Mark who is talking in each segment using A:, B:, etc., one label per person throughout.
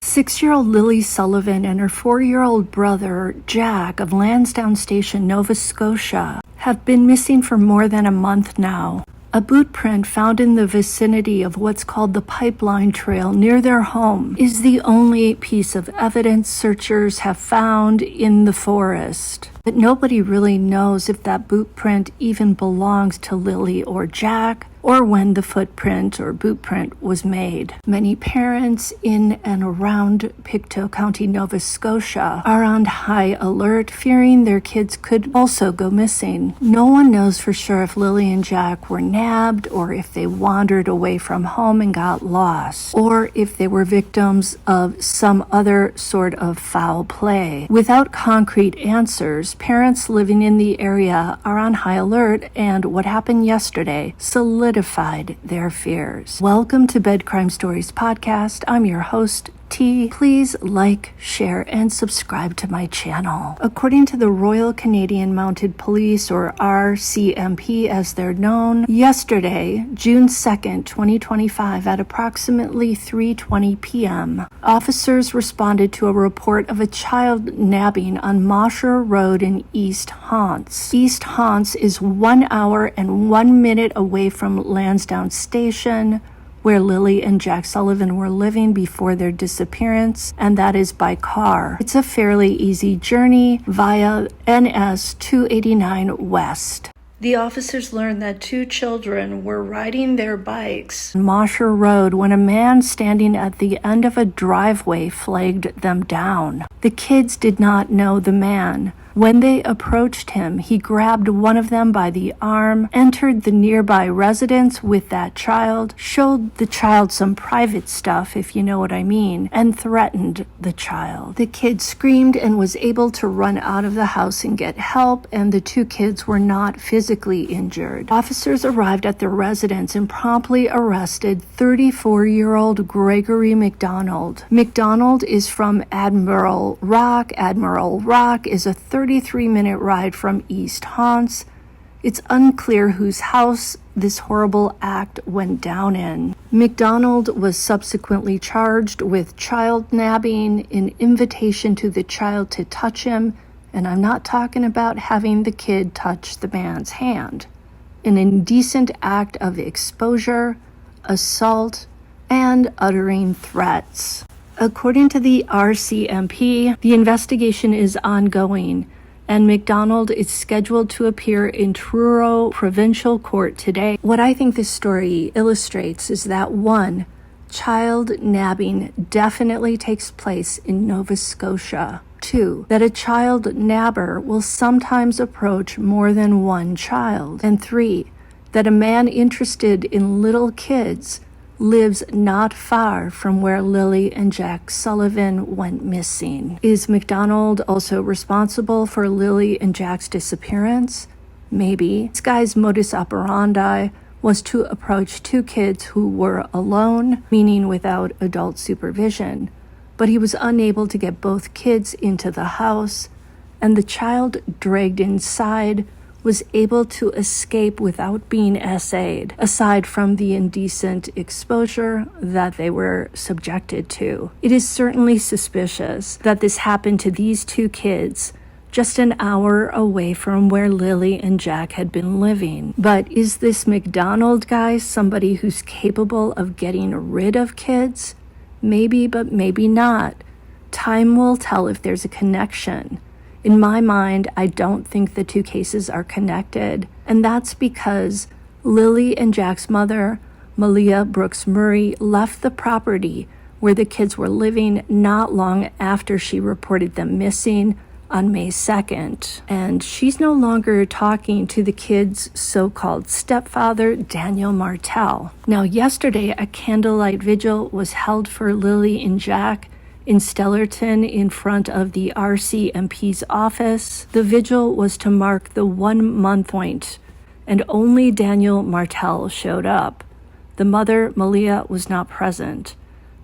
A: 6-year-old Lily Sullivan and her 4-year-old brother, Jack, of Lansdowne Station, Nova Scotia, have been missing for more than a month now. A boot print found in the vicinity of what's called the Pipeline Trail near their home is the only piece of evidence searchers have found in the forest. But nobody really knows if that boot print even belongs to Lily or Jack, or when the footprint or boot print was made. Many parents in and around Pictou County, Nova Scotia, are on high alert, fearing their kids could also go missing. No one knows for sure if Lily and Jack were nabbed, or if they wandered away from home and got lost, or if they were victims of some other sort of foul play. Without concrete answers, parents living in the area are on high alert, and what happened yesterday solidified their fears. Welcome to Bed Crime Stories podcast. I'm your host, T. Please like, share, and subscribe to my channel. According to the Royal Canadian Mounted Police, or RCMP as they're known, yesterday, June 2nd, 2025, at approximately 3:20 p.m., officers responded to a report of a child nabbing on Mosher Road in East Hants. East Hants is 1 hour and 1 minute away from Lansdowne Station, where Lily and Jack Sullivan were living before their disappearance, and that is by car. It's a fairly easy journey via NS 289 West. The officers learned that 2 children were riding their bikes on Mosher Road when a man standing at the end of a driveway flagged them down. The kids did not know the man. When they approached him, he grabbed one of them by the arm, entered the nearby residence with that child, showed the child some private stuff, if you know what I mean, and threatened the child. The kid screamed and was able to run out of the house and get help, and the 2 kids were not physically injured. Officers arrived at the residence and promptly arrested 34-year-old Gregory McDonald. McDonald is from Admiral Rock. Admiral Rock is a 33-minute ride from East Hants. It's unclear whose house this horrible act went down in. McDonald was subsequently charged with child nabbing, an invitation to the child to touch him, and I'm not talking about having the kid touch the man's hand, an indecent act of exposure, assault, and uttering threats. According to the RCMP, the investigation is ongoing, and McDonald is scheduled to appear in Truro Provincial Court today. What I think this story illustrates is that 1, child nabbing definitely takes place in Nova Scotia. 2, that a child nabber will sometimes approach more than 1 child. And 3, that a man interested in little kids lives not far from where Lily and Jack Sullivan went missing. Is McDonald also responsible for Lily and Jack's disappearance? Maybe. This guy's modus operandi was to approach 2 kids who were alone, meaning without adult supervision, but he was unable to get both kids into the house, and the child dragged inside was able to escape without being essayed, aside from the indecent exposure that they were subjected to. It is certainly suspicious that this happened to these 2 kids just an hour away from where Lily and Jack had been living. But is this McDonald guy somebody who's capable of getting rid of kids? Maybe, but maybe not. Time will tell if there's a connection. In my mind, I don't think the 2 cases are connected, and that's because Lily and Jack's mother, Malia Brooks Murray, left the property where the kids were living not long after she reported them missing on May 2nd. And she's no longer talking to the kids' so-called stepfather, Daniel Martell. Now, yesterday, a candlelight vigil was held for Lily and Jack in Stellarton in front of the RCMP's office. The vigil was to mark the 1-month point, and only Daniel Martell showed up. The mother, Malia, was not present.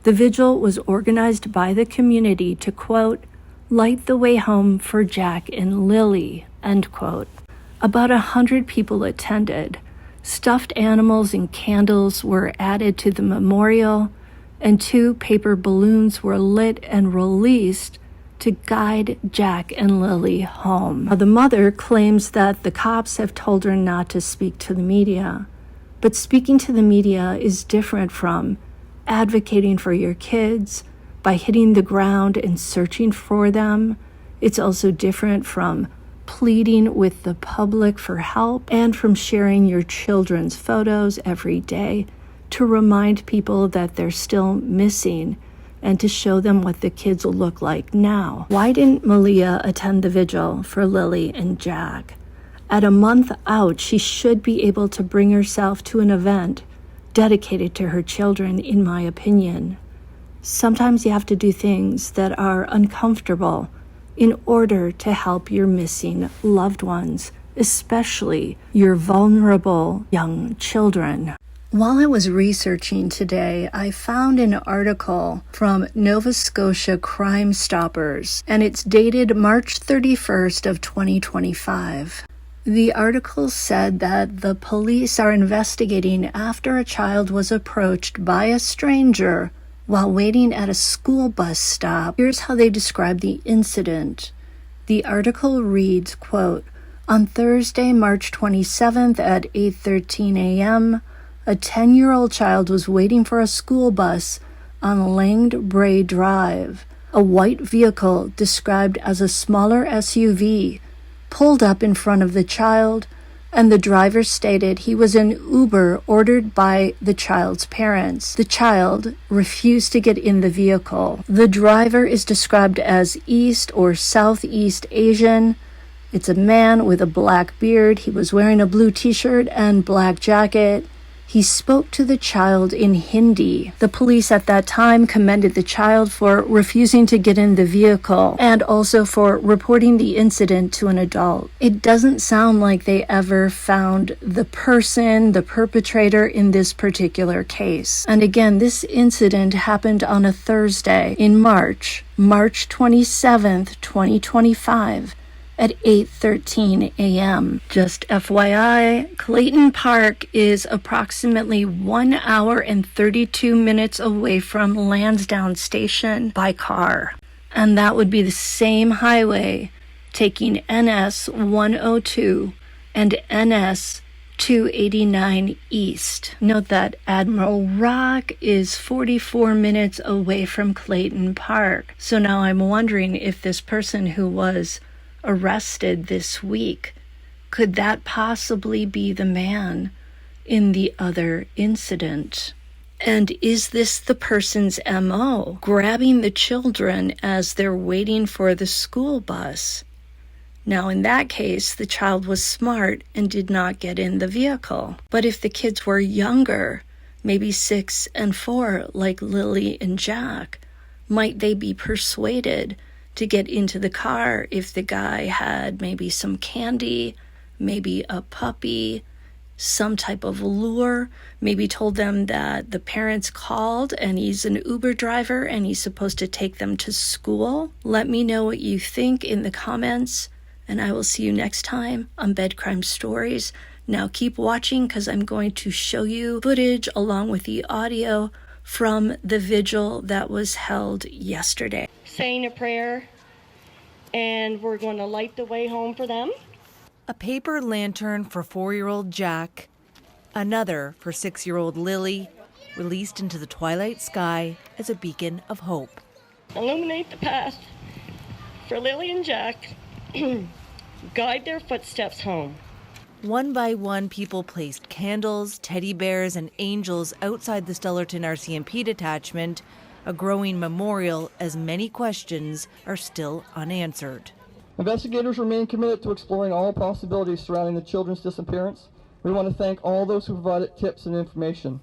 A: The vigil was organized by the community to, quote, light the way home for Jack and Lily, end quote. About 100 people attended. Stuffed animals and candles were added to the memorial. and 2 paper balloons were lit and released to guide Jack and Lilly home. Now, the mother claims that the cops have told her not to speak to the media, but speaking to the media is different from advocating for your kids by hitting the ground and searching for them. It's also different from pleading with the public for help and from sharing your children's photos every day to remind people that they're still missing and to show them what the kids will look like now. Why didn't Malia attend the vigil for Lilly and Jack? At a month out, she should be able to bring herself to an event dedicated to her children, in my opinion. Sometimes you have to do things that are uncomfortable in order to help your missing loved ones, especially your vulnerable young children. While I was researching today, I found an article from Nova Scotia Crime Stoppers, and it's dated March 31st of 2025. The article said that the police are investigating after a child was approached by a stranger while waiting at a school bus stop. Here's how they describe the incident. The article reads, quote, "On Thursday, March 27th at 8:13 a.m., a 10-year-old child was waiting for a school bus on Langed Bray Drive. A white vehicle, described as a smaller SUV, pulled up in front of the child, and the driver stated he was an Uber ordered by the child's parents. The child refused to get in the vehicle. The driver is described as East or Southeast Asian. It's a man with a black beard. He was wearing a blue t-shirt and black jacket. He spoke to the child in Hindi. The police at that time commended the child for refusing to get in the vehicle and also for reporting the incident to an adult. It doesn't sound like they ever found the person, the perpetrator in this particular case. And again, this incident happened on a Thursday in March 27th, 2025. At 8:13 a.m. Just FYI, Clayton Park is approximately 1 hour and 32 minutes away from Lansdowne Station by car. And that would be the same highway taking NS 102 and NS 289 east. Note that Admiral Rock is 44 minutes away from Clayton Park. So now I'm wondering if this person who was arrested this week, could that possibly be the man in the other incident? And is this the person's MO, grabbing the children as they're waiting for the school bus? Now, in that case, the child was smart and did not get in the vehicle. But if the kids were younger, maybe 6 and 4, like Lilly and Jack, might they be persuaded to get into the car if the guy had maybe some candy, maybe a puppy, some type of lure, maybe told them that the parents called and he's an Uber driver and he's supposed to take them to school? Let me know what you think in the comments, and I will see you next time on Bed Crime Stories. Now keep watching, because I'm going to show you footage along with the audio from the vigil that was held yesterday.
B: Saying a prayer, and we're going to light the way home for them.
C: A paper lantern for 4-year-old Jack, another for 6-year-old Lilly, released into the twilight sky as a beacon of hope.
B: Illuminate the path for Lilly and Jack. Guide their footsteps home.
C: One by one, people placed candles, teddy bears, and angels outside the Stellarton RCMP detachment, a growing memorial as many questions are still unanswered.
D: Investigators remain committed to exploring all possibilities surrounding the children's disappearance. We want to thank all those who provided tips and information.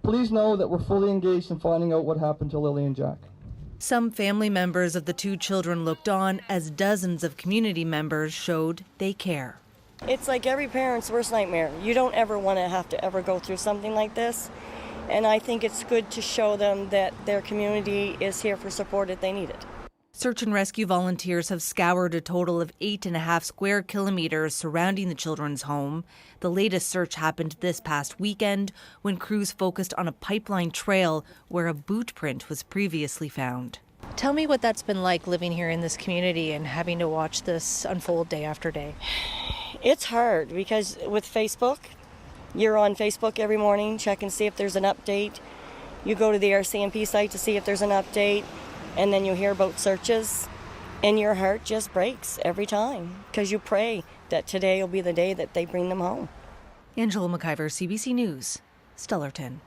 D: Please know that we're fully engaged in finding out what happened to Lilly and Jack.
C: Some family members of the 2 children looked on as dozens of community members showed they care.
B: It's like every parent's worst nightmare. You don't ever want to have to ever go through something like this. And I think it's good to show them that their community is here for support if they need it.
C: Search and rescue volunteers have scoured a total of 8.5 square kilometers surrounding the children's home. The latest search happened this past weekend when crews focused on a pipeline trail where a boot print was previously found. Tell me what that's been like living here in this community and having to watch this unfold day after day.
B: It's hard because with Facebook, you're on Facebook every morning, check and see if there's an update. You go to the RCMP site to see if there's an update, and then you hear about searches, and your heart just breaks every time because you pray that today will be the day that they bring them home.
C: Angela McIver, CBC News, Stellarton.